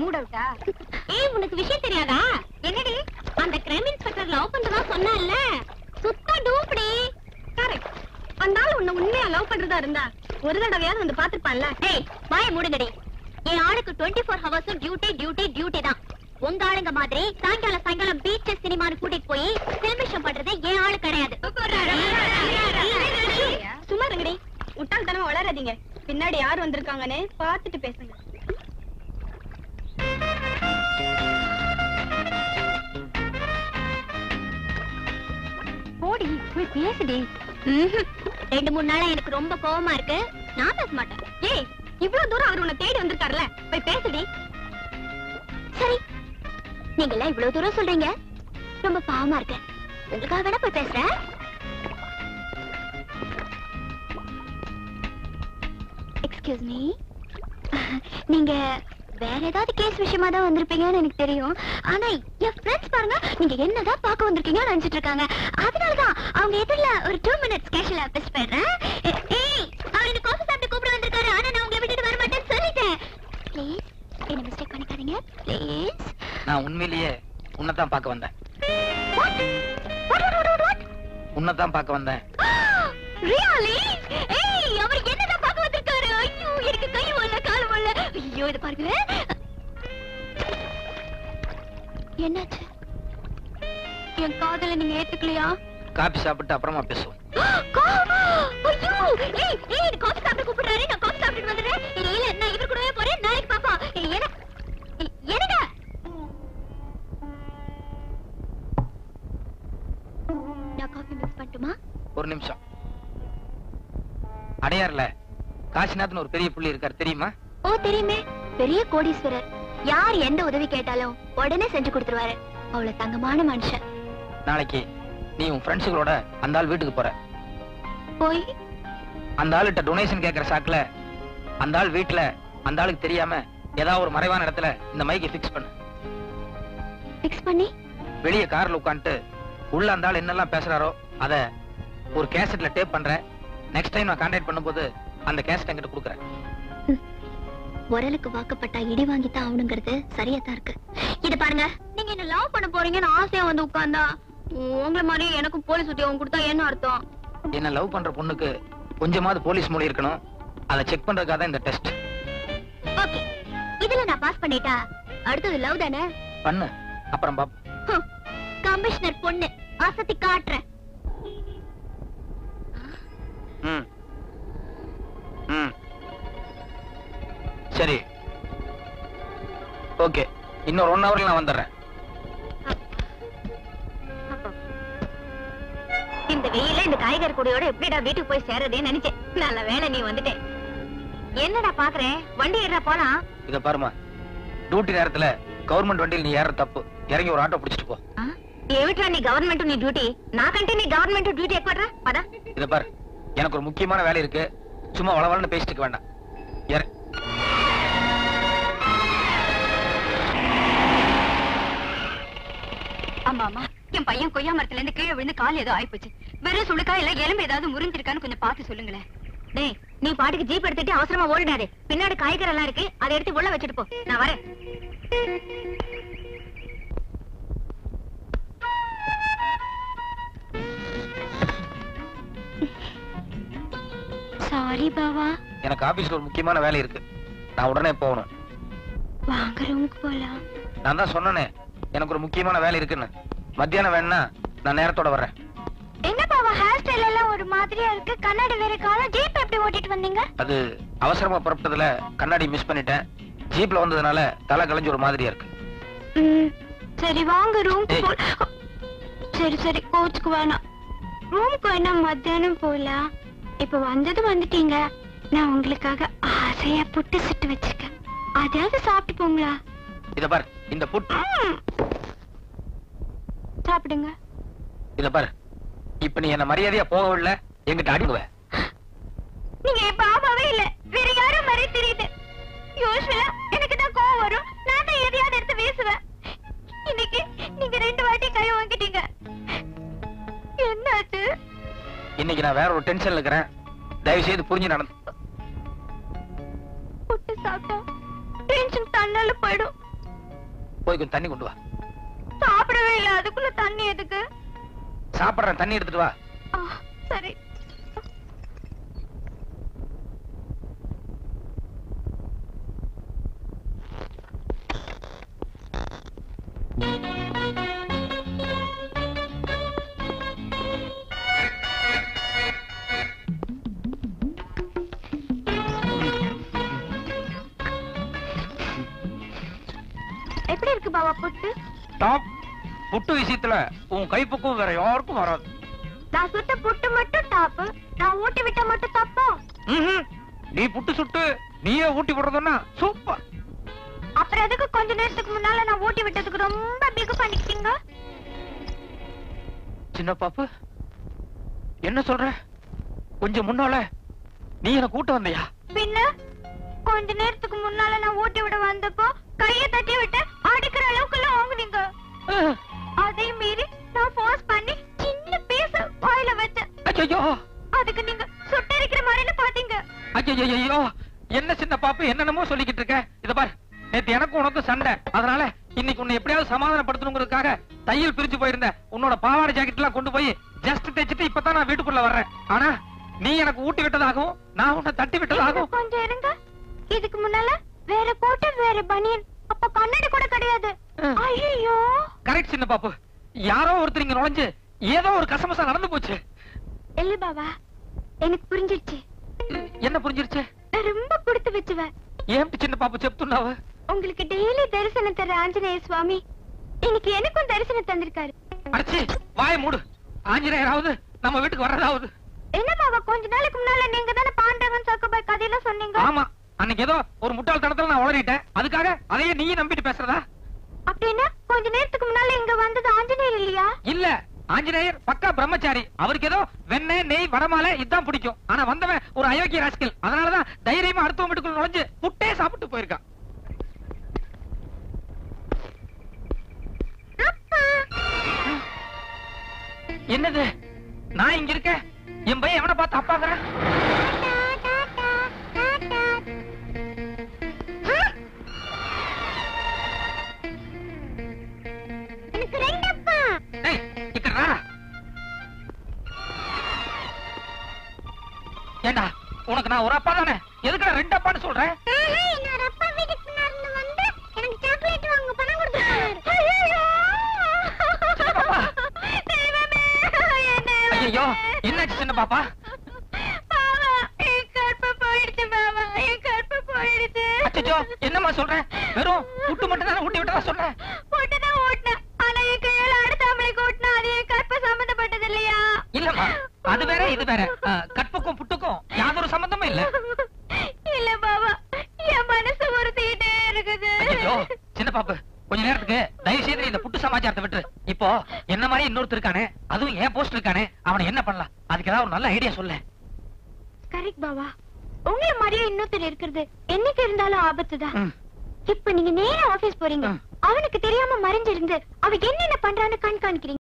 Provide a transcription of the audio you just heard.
Mood அவுட்டா? ஏய் உனக்கு விஷயம் தெரியாதா? என்னடி அந்த கிரைம் இன்ஸ்பெக்டர் லவ் பண்றதா சொன்னான்ல, சுத்த டூப்டி. கரெக்ட். அந்த ஆளு உன்னை உண்மையா லவ் பண்றதா இருந்தா ஒரு தடவையாவது வந்து பாத்துப்பான்ல. ஏய் வாய மூடுங்கடி. என் ஆளுக்கு 24 ஹவர்ஸும் டியூட்டி தான். உங்க ஆளுங்க மாதிரி சாயங்காலம் பீச் சினிமான்னு கூட்டிட்டு போய் செலிப்ரேஷன் பண்றது என் ஆளு கிடையாது. சும்மா இருங்கடி, முட்டாள்தனமா வளராதீங்க. பின்னாடி யார் வந்திருக்காங்கன்னு பாத்துட்டு பேசுங்க. போடி போய் பேசுடி. 2-3 நாளா எனக்கு ரொம்ப கோவமா இருக்கு. நான் பேச மாட்டேன். ஏய் இவ்வளவு தூரம் அவர் உன்னை தேடி வந்திருக்காருல, போய் பேசுடி. சரி நீங்க எல்லாம் இவ்வளவு தூரம் சொல்றீங்க, ரொம்ப பாவமா இருக்கு. உங்களுக்காக வேணா போய் பேசுறேன். எக்ஸ்கியூஸ் மீ, நீங்க வேற ஏதாவது கேஸ் விஷயமா தான் வந்திருப்பீங்கன்னு எனக்கு தெரியும். ஆனா என் ஃப்ரெண்ட்ஸ் பாருங்க, நீங்க என்னதான் பார்க்க வந்திருக்கீங்கன்னு நினைச்சிட்டு இருக்காங்க. அதனாலதான் அவங்க எதிரில ஒரு 2 மினிட்ஸ் கேஷுவலா பேச போயிடுறேன். ஏய் அவர் இந்த காஃபி சாப்பிட்டு கூப்பிட வந்திருக்காரு. ஆனா நான் உங்களை விட்டுட்டு வர மாட்டேன்னு சொல்லிட்டேன். ப்ளீஸ் என்ன மிஸ்டேக் பண்ணிக்காதீங்க ப்ளீஸ். நான் உண்மையிலேயே உன்னைத்தான் பார்க்க வந்தேன். உன்னைத்தான் பார்க்க வந்தேன். ரியலி? ஏய் அவர் என்னதான் பார்க்க வந்திருக்காரு? ஐயோ எனக்கு கை வல்ல கால் வல்ல. ஐயோ இது பாருங்க. என்னாச்சு? என் காதல நீங்க ஏத்துக்கலையா? காபி சாப்பிட்டு அப்புறமா பேசுவோம். ஐயோ ஏய் ஏய் காபி சாப்பிட்டு கூப்பிடுறாரு. நான் காபி சாப்பிட்டு வந்துறேன். இல்ல நான் இவர் கூடவே போறேன். நாளைக்கு பாப்பா. என்னங்க நான் காபி மிக்ஸ் பண்ணட்டுமா? ஒரு நிமிஷம். அடையார்ல காசிநாத்னு ஒரு பெரிய புள்ளி இருக்காரு, தெரியுமா? ஓ தெரியுமே, பெரிய கோடீஸ்வரர். யார் எந்த உதவி கேட்டாலும் உடனே செஞ்சு கொடுத்துருவாரு. அவ்வளவு தங்கமான மனுஷன். நாளைக்கு நீ உன் ஃப்ரெண்ட்ஸுகளோட அந்த ஆள் வீட்டுக்கு போற. போய் அந்த ஆளுகிட்ட டொனேஷன் கேட்கிற சாக்குல அந்த ஆள் வீட்டுல அந்த ஆளுக்கு தெரியாம ஏதாவது ஒரு மறைவான இடத்துல இந்த மைக்கை ஃபிக்ஸ் பண்ணு. ஃபிக்ஸ் பண்ணி வெளியே கார்ல உட்காந்துட்டு உள்ள அந்த ஆள் என்னெல்லாம் பேசுறாரோ அத ஒரு கேசட்ல டேப் பண்றேன். நெக்ஸ்ட் டைம் நான் கான்டாக்ட் பண்ணும்போது அந்த கேசட் என்கிட்ட கொடுக்குறேன். உரலுக்கு வாக்கப்பட்டா இடி வாங்கித்தான் ஆகணுங்கிறது சரியா தான் இருக்கு. இது பாருங்க, நீங்க என்ன லவ் பண்ண போறீங்கன்னு ஆசையா வந்து உட்கார்ந்தா உங்களை மாதிரி எனக்கும் போலீஸ் உத்தியோகம் கொடுத்தா என்ன அர்த்தம்? என்ன லவ் பண்ற பொண்ணுக்கு கொஞ்சமாவது போலீஸ் மொழி இருக்கணும். அதை செக் பண்றதுக்காக தான் இந்த டெஸ்ட். ஓகே, இதுல நான் பாஸ் பண்ணிட்டா அடுத்தது லவ் தானே? பண்ணு, அப்புறம் பாப். கமிஷனர் பொண்ணு அசத்தி காட்டுறேன். சரி ஓகே, இன்னொரு 1 ஹவர்ல நான் வந்துடுறேன். இந்த வெயில இந்த காய்கறி கூடையோட எப்படிடா வீட்டுக்கு போய் சேரதேன்னு நினைச்சேன். நல்ல வேலை நீ வந்துட்டேன். என்னடா பாக்குறேன், வண்டி ஏறா போலாம். இத பாருமா, டியூட்டி நேரத்துல கவர்மெண்ட் வண்டியில் நீ ஏற தப்பு. இறங்கி ஒரு ஆட்டோ பிடிச்சிட்டு போ. ஏவிட்டா நீ கவர்மெண்ட் நீ டியூட்டி, நான் கண்டே நீ கவர்மெண்ட் டியூட்டி எக்கறா படா. இத பாரு, எனக்கு ஒரு முக்கியமான வேலை இருக்கு. சும்மா வளவளன்னு பேசிட்டு இருக்க வேண்டாம். ஏற. ஆமா ஆமா, என் பையன் கொய்யா மரத்துல இருந்து கீழே விழுந்து கால் ஏதோ ஆயிப்போச்சு. வெறும் சுளுக்கா இல்ல எலும்பு ஏதாவது முறிஞ்சிருக்கான்னு கொஞ்சம் பார்த்து சொல்லுங்களேன். டேய் நீ பாட்டுக்கு ஜீப் எடுத்துட்டு அவசரமா ஓடினாரு. பின்னாடி காய்கறி எல்லாம் இருக்கு, அதை எடுத்து உள்ள வச்சுட்டு போ. நான் வரேன். சாரி பாவா, எனக்கு ஆபீஸ்ல ஒரு முக்கியமான வேலை இருக்கு. நான் உடனே போகணும். வாங்க ரூமுக்கு போலாம். நான் தான் சொன்னனே எனக்கு ஒரு முக்கியமான வேலை இருக்குன்னு. மத்தியானம் வேணா நான் நேரத்தோட வர்றேன். என்ன பாவா, ஹேர் ஸ்டைல் எல்லாம் ஒரு மாதிரியா இருக்கு. கண்ணாடி வேற காணோம். ஜீப் எப்படி ஓட்டிட்டு வந்தீங்க? அது அவசரமா புறப்பட்டதுல கண்ணாடி மிஸ் பண்ணிட்டேன். ஜீப்ல வந்ததுனால தலை கலைஞ்சு ஒரு மாதிரியா இருக்கு. சரி வாங்க ரூமுக்கு போ. சரி சரி கோச்சுக்கு வேணாம். ரூமுக்கு வேணா மத்தியானம் போலாம். இப்ப வந்தது வந்துட்டீங்க. நான் உங்களுக்காக ஆசையா புட்டு சுட்டு வச்சிருக்கேன். அதாவது சாப்பிட்டு போங்களா? இத பாரு, இந்த புட்டு சாப்பிடுங்க. இத பாரு, இப்ப நீ என்ன மரியாதையா போகவில்லை, எங்கிட்ட அடிக்குவ. நீங்க பாபாவே இல்ல, வேற யாரும் மாதிரி தெரியுது. யூசுவலா எனக்கு தான் கோவம் வரும். நான் தான் எதையாவது எடுத்து வீசுவேன். இன்னைக்கு நீங்க 2 வாட்டி கை வாங்கிட்டீங்க. என்னாச்சு? இன்னைக்கு நான் வேற ஒரு டென்ஷன்ல இருக்கிறேன். தயவு செய்து புரிஞ்சு நடந்து. புட்டு சாப்பிட்டா டென்ஷன் தன்னால போயிடும். போய் கொஞ்சம் தண்ணி கொண்டு வா. சாப்பிடவே இல்ல, அதுக்குள்ள தண்ணி எதுக்கு? சாப்பிடுறேன், தண்ணி எடுத்துட்டு வா. சரி. எப்படி இருக்கு பாவா புட்டு? டாப். புட்டு விஷயத்துல உன் கைப்பக்கும் வேற யாருக்கும் வராது. நான் சுட்ட புட்டு மட்டும் டாப், நான் ஊட்டி விட்ட மட்டும் தப்பா? நீ புட்டு சுட்டு நீயே ஊட்டி விடுறதுன்னா சூப்பர். அப்புறம் எதுக்கு கொஞ்ச நேரத்துக்கு முன்னால நான் ஊட்டி விட்டதுக்கு ரொம்ப பிகு பண்ணிக்கிட்டீங்க? சின்ன பாப்பு என்ன சொல்ற? கொஞ்சம் முன்னால நீ என்ன கூட்ட வந்தியா? பின்ன கொஞ்ச நேரத்துக்கு முன்னால நான் ஊட்டி விட வந்தப்போ கையை தட்டி விட்டு அடிக்கிற அளவுக்கு எல்லாம் வாங்குனீங்க. அதை மீறி நான் ஃபோர்ஸ் பண்ணி சின்ன பீஸ் வாயில வச்சேன். ஐயோ, அதுக்கு நீங்க சுட்டரிக்கிற மாதிரின்னு பாத்தீங்க. ஐயோ, என்ன சின்ன பாப்பு என்னென்னமோ சொல்லிக்கிட்டு இருக்க? இத பாரு, நேத்து எனக்கு உனக்கு சண்டை, அதனால இன்னைக்கு உன்னை எப்படியாவது சமாதானப்படுத்தணுங்கிறதுக்காக தையல் பிரிச்சு போயிருந்த உன்னோட பாவாடை ஜாக்கெட் எல்லாம் கொண்டு போய் ஜஸ்ட் தைச்சிட்டு இப்பதான் நான் வீட்டுக்குள்ள வர்றேன். ஆனா நீ எனக்கு ஊட்டி விட்டதாகவும் நான் உன்னை தட்டி விட்டதாகவும். கொஞ்சம் இருங்க, இதுக்கு முன்னால வேற கோட்டை வேற பனியன், அப்ப கண்ணாடி கூட கிடையாது. ஐயோ, கரெக்ட் சின்ன பாப்பு, யாரோ ஒருத்தர் இங்க நுழைஞ்சு ஏதோ ஒரு கசமசா நடந்து போச்சு. இல்ல பாபா, எனக்கு புரிஞ்சிருச்சு. என்ன புரிஞ்சிருச்சு? நான் ரொம்ப கொடுத்து வச்சுவேன். ஏன் சின்ன பாப்பு చెప్తున్నావు? உங்களுக்கு டெய்லி தரிசனம் தர ஆஞ்சநேய சுவாமி இன்னைக்கு எனக்கும் தரிசனம் தந்திருக்காரு. அடச்சி, வாயை மூடு. ஆஞ்சநேயராவது நம்ம வீட்டுக்கு வர்றதாவது. என்ன பாபா, கொஞ்ச நாளைக்கு முன்னால நீங்க தானே பாண்டவன் சக்கபாய் கதையெல்லாம் சொன்னீங்க. ஆமா, அன்னைக்கு ஏதோ ஒரு முட்டாள்தனத்துல நான் உளறிட்டேன், அதுக்காக அதையே நீ நம்பிட்டு பேசுறதா? அப்படின்னா கொஞ்ச நேரத்துக்கு முன்னால இங்க வந்தது ஆஞ்சநேயர் இல்லையா? இல்ல, ஆஞ்சநேயர் பக்கா பிரம்மச்சாரி. அவருக்கு ஏதோ வெண்ணெய் நெய் வடமாலை இதான் பிடிக்கும். ஆனா வந்தவன் ஒரு அயோக்கிய ராஸ்கல். அதனாலதான் தைரியமா அடுத்த வீட்டுக்குள்ள நுழைஞ்சு புட்டே சாப்பிட்டு போயிருக்கான். என்னது, நான் இங்க இருக்க, என் பையன் எவனை பார்த்து அப்பாங்கிறேன்? ஏண்டா, உனக்கு நான் ஒரு அப்பா தானே, எதுக்கு ரெண்டு அப்பான்னு சொல்றேன்? ஐயோ, என்னாச்சு சின்ன பாப்பா? அச்சோ, என்னம்மா சொல்றேன்? வெறும் புட்டு மட்டும் தானே ஊட்டி விட்டதா சொன்னேன். இல்லம்மா, அது வேற இது வேற. கற்புக்கும் புட்டுக்கும் யாதொரு சம்பந்தமும் இல்ல. இல்ல பாபா, என் மனசு உறுத்திக்கிட்டே இருக்குது. ஐயோ, சின்ன பாப்பு, கொஞ்ச நேரத்துக்கு தயவு செய்து இந்த புட்டு சமாச்சாரத்தை விட்டு. இப்போ என்ன மாதிரி இன்னொருத்தர் இருக்கானே, அதுவும் ஏன் போஸ்ட் இருக்கானே, அவனை என்ன பண்ணலாம்? அதுக்கு ஏதாவது ஒரு நல்ல ஐடியா சொல்ல. கரெக்ட் பாபா, உங்களை மாதிரியே இன்னொருத்தர் இருக்கிறது என்னைக்கு இருந்தாலும் ஆபத்துதான். இப்ப நீங்க நேரா ஆபீஸ் போறீங்க, அவனுக்கு தெரியாம மறைஞ்சிருந்து அவ என்னென்ன பண்றான்னு கண்காணிக்கிறீங்க.